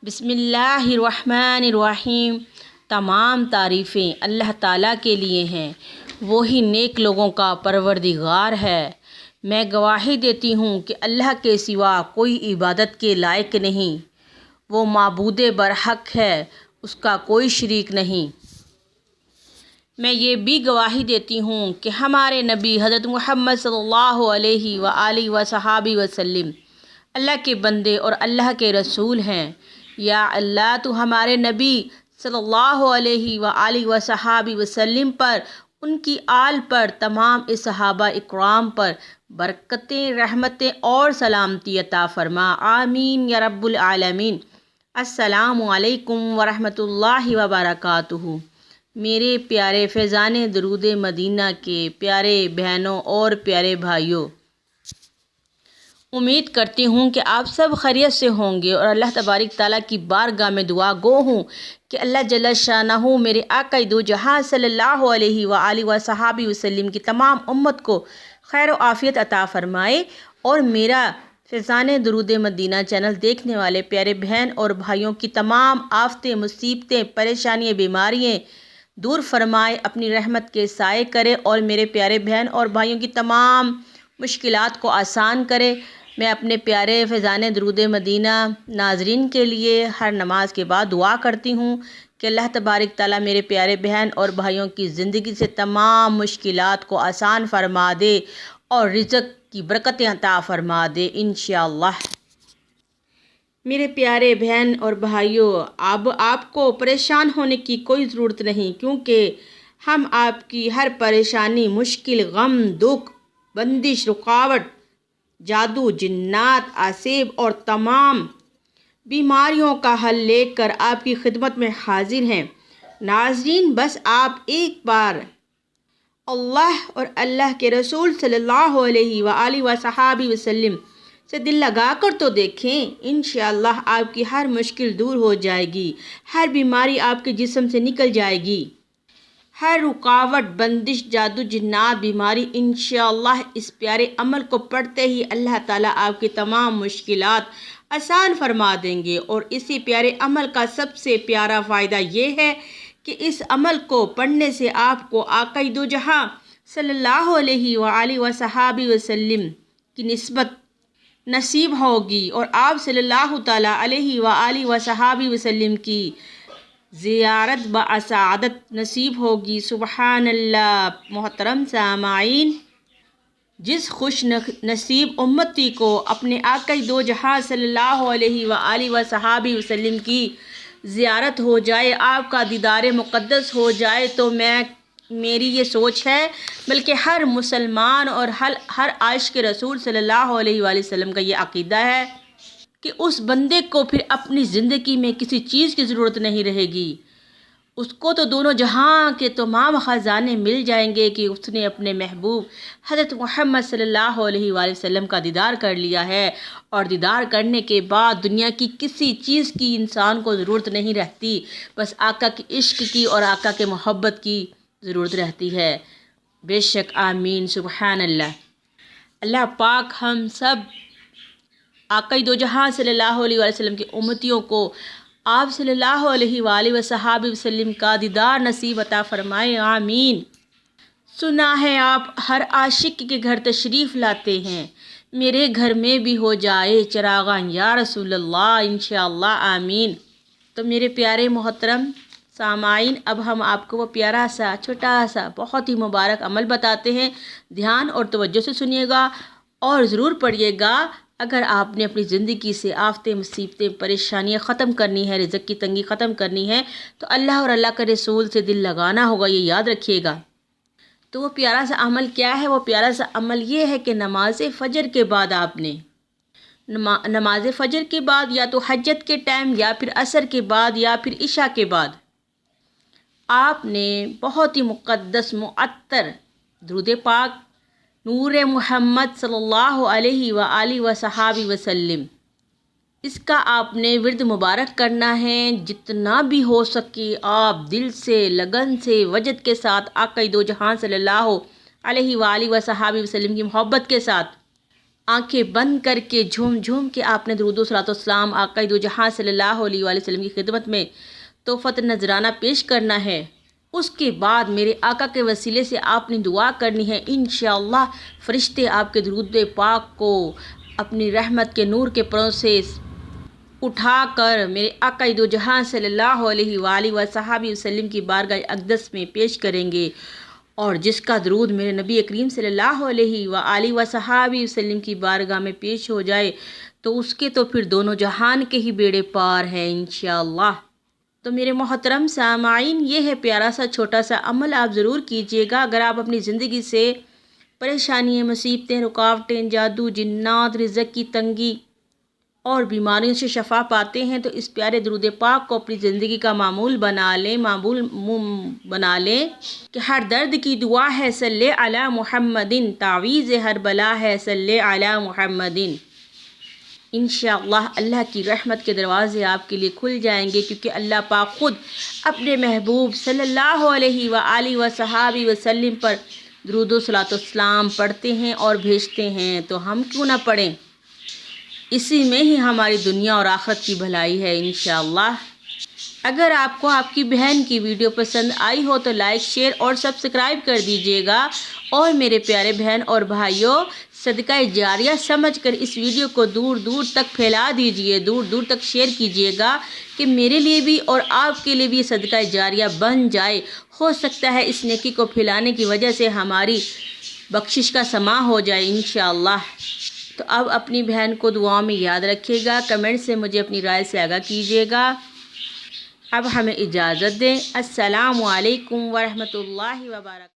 بسم اللہ الرحمن الرحیم۔ تمام تعریفیں اللہ تعالیٰ کے لیے ہیں، وہی نیک لوگوں کا پروردگار ہے۔ میں گواہی دیتی ہوں کہ اللہ کے سوا کوئی عبادت کے لائق نہیں، وہ معبود برحق ہے، اس کا کوئی شریک نہیں۔ میں یہ بھی گواہی دیتی ہوں کہ ہمارے نبی حضرت محمد صلی اللہ علیہ وآلہ وصحبہ وسلم اللہ کے بندے اور اللہ کے رسول ہیں۔ یا اللہ تو ہمارے نبی صلی اللہ علیہ وآلہ وصحبہ وسلم پر، ان کی آل پر، تمام صحابہ اکرام پر برکتیں، رحمتیں اور سلامتی عطا فرما، آمین یا رب العالمین۔ السلام علیکم ورحمۃ اللہ وبرکاتہ۔ میرے پیارے فیضان درود مدینہ کے پیارے بہنوں اور پیارے بھائیوں، امید کرتی ہوں کہ آپ سب خیریت سے ہوں گے، اور اللہ تبارک تعالیٰ کی بارگاہ میں دعا گو ہوں کہ اللہ جل شانہ میرے آقا دو جہاں صلی اللہ علیہ وآلہ وصحبہ وسلم کی تمام امت کو خیر و عافیت عطا فرمائے، اور میرا فیضان درود مدینہ چینل دیکھنے والے پیارے بہن اور بھائیوں کی تمام آفتیں، مصیبتیں، پریشانیاں، بیماریاں دور فرمائے، اپنی رحمت کے سائے کرے، اور میرے پیارے بہن اور بھائیوں کی تمام مشکلات کو آسان کرے۔ میں اپنے پیارے فیضان درود مدینہ ناظرین کے لیے ہر نماز کے بعد دعا کرتی ہوں کہ اللہ تبارک تعالیٰ میرے پیارے بہن اور بھائیوں کی زندگی سے تمام مشکلات کو آسان فرما دے اور رزق کی برکتیں عطا فرما دے انشاءاللہ۔ میرے پیارے بہن اور بھائیوں، اب آپ کو پریشان ہونے کی کوئی ضرورت نہیں، کیونکہ ہم آپ کی ہر پریشانی، مشکل، غم، دکھ، بندش، رکاوٹ، جادو، جنات، آسیب اور تمام بیماریوں کا حل لے کر آپ کی خدمت میں حاضر ہیں۔ ناظرین، بس آپ ایک بار اللہ اور اللہ کے رسول صلی اللہ علیہ وآلہ وصحبہ وسلم سے دل لگا کر تو دیکھیں، انشاءاللہ آپ کی ہر مشکل دور ہو جائے گی، ہر بیماری آپ کے جسم سے نکل جائے گی، ہر رکاوٹ، بندش، جادو، جنات، بیماری انشاءاللہ اس پیارے عمل کو پڑھتے ہی اللہ تعالیٰ آپ کی تمام مشکلات آسان فرما دیں گے۔ اور اسی پیارے عمل کا سب سے پیارا فائدہ یہ ہے کہ اس عمل کو پڑھنے سے آپ کو آقا دو جہاں صلی اللہ علیہ وآلہ وصحبہ وسلم کی نسبت نصیب ہوگی، اور آپ صلی اللہ تعالیٰ علیہ وآلہ وصحبہ وسلم کی زیارت بسعادت نصیب ہوگی۔ سبحان اللہ۔ محترم سامعین، جس خوش نصیب امتی کو اپنے آقا دو جہاں صلی اللہ علیہ وآلہ وصحبہ وسلم کی زیارت ہو جائے، آپ کا دیدار مقدس ہو جائے، تو میری یہ سوچ ہے، بلکہ ہر مسلمان اور ہر عاشق رسول صلی اللہ علیہ وآلہ وسلم کا یہ عقیدہ ہے کہ اس بندے کو پھر اپنی زندگی میں کسی چیز کی ضرورت نہیں رہے گی، اس کو تو دونوں جہاں کے تمام خزانے مل جائیں گے کہ اس نے اپنے محبوب حضرت محمد صلی اللہ علیہ وآلہ وسلم کا دیدار کر لیا ہے، اور دیدار کرنے کے بعد دنیا کی کسی چیز کی انسان کو ضرورت نہیں رہتی، بس آقا کی عشق کی اور آقا کے محبت کی ضرورت رہتی ہے۔ بے شک، آمین، سبحان اللہ۔ اللہ پاک ہم سب آقا دو جہاں صلی اللہ علیہ وآلہ وسلم کے امتیوں کو آپ صلی اللہ علیہ وآلہ وصحبہ وسلم کا دیدار نصیب عطا فرمائے، آمین۔ سنا ہے آپ ہر عاشق کے گھر تشریف لاتے ہیں، میرے گھر میں بھی ہو جائے چراغاں یا رسول اللہ، انشاءاللہ، آمین۔ تو میرے پیارے محترم سامعین، اب ہم آپ کو وہ پیارا سا، چھوٹا سا، بہت ہی مبارک عمل بتاتے ہیں، دھیان اور توجہ سے سنیے گا اور ضرور پڑھیے گا۔ اگر آپ نے اپنی زندگی سے آفتیں، مصیبتیں، پریشانیاں ختم کرنی ہے، رزق کی تنگی ختم کرنی ہے، تو اللہ اور اللہ کے رسول سے دل لگانا ہوگا، یہ یاد رکھیے گا۔ تو وہ پیارا سا عمل کیا ہے؟ وہ پیارا سا عمل یہ ہے کہ نماز فجر کے بعد آپ نے نماز فجر کے بعد، یا تو حجت کے ٹائم، یا پھر عصر کے بعد، یا پھر عشاء کے بعد، آپ نے بہت ہی مقدس معطر درود پاک نور محمد صلی اللہ علیہ وآلہ وصحبہ وسلم، اس کا آپ نے ورد مبارک کرنا ہے۔ جتنا بھی ہو سکے آپ دل سے، لگن سے، وجد کے ساتھ آقا دو جہاں صلی اللہ علیہ وآلہ وصحبہ وسلم کی محبت کے ساتھ آنکھیں بند کر کے جھوم جھوم کے آپ نے درود و صلاۃ و سلام آقا دو جہاں صلی اللہ علیہ وآلہ وسلم کی خدمت میں تحفۃ نذرانہ پیش کرنا ہے۔ اس کے بعد میرے آقا کے وسیلے سے آپ نے دعا کرنی ہے، انشاءاللہ فرشتے آپ کے درود پاک کو اپنی رحمت کے نور کے پروں سے اٹھا کر میرے آقا دو جہاں صلی اللہ علیہ وآلہ وصحبہ وسلم کی بارگاہ اقدس میں پیش کریں گے، اور جس کا درود میرے نبی کریم صلی اللہ علیہ وآلہ وصحبہ وسلم کی بارگاہ میں پیش ہو جائے تو اس کے تو پھر دونوں جہان کے ہی بیڑے پار ہیں انشاءاللہ۔ تو میرے محترم سامعین، یہ ہے پیارا سا چھوٹا سا عمل، آپ ضرور کیجئے گا۔ اگر آپ اپنی زندگی سے پریشانیاں، مصیبتیں، رکاوٹیں، جادو، جنات، رزق کی تنگی اور بیماریوں سے شفا پاتے ہیں تو اس پیارے درود پاک کو اپنی زندگی کا معمول بنا لیں کہ ہر درد کی دعا ہے صلی علی محمد، تعویذ ہر بلا ہے صلی علی محمد۔ انشاءاللہ اللہ کی رحمت کے دروازے آپ کے لیے کھل جائیں گے، کیونکہ اللہ پاک خود اپنے محبوب صلی اللہ علیہ وآلہ وصحبہ وسلم پر درود و صلاۃ والسلام پڑھتے ہیں اور بھیجتے ہیں، تو ہم کیوں نہ پڑھیں؟ اسی میں ہی ہماری دنیا اور آخرت کی بھلائی ہے انشاءاللہ۔ اگر آپ کو آپ کی بہن کی ویڈیو پسند آئی ہو تو لائک، شیئر اور سبسکرائب کر دیجئے گا، اور میرے پیارے بہن اور بھائیوں، صدقہ جاریہ سمجھ کر اس ویڈیو کو دور دور تک پھیلا دیجئے، دور دور تک شیئر کیجئے گا کہ میرے لیے بھی اور آپ کے لیے بھی صدقہ جاریہ بن جائے۔ ہو سکتا ہے اس نیکی کو پھیلانے کی وجہ سے ہماری بخشش کا سماع ہو جائے انشاءاللہ۔ تو اب اپنی بہن کو دعاؤں میں یاد رکھیے گا، کمنٹ سے مجھے اپنی رائے سے آگاہ کیجیے گا۔ اب ہمیں اجازت دیں، السلام علیکم ورحمۃ اللہ وبرکاتہ۔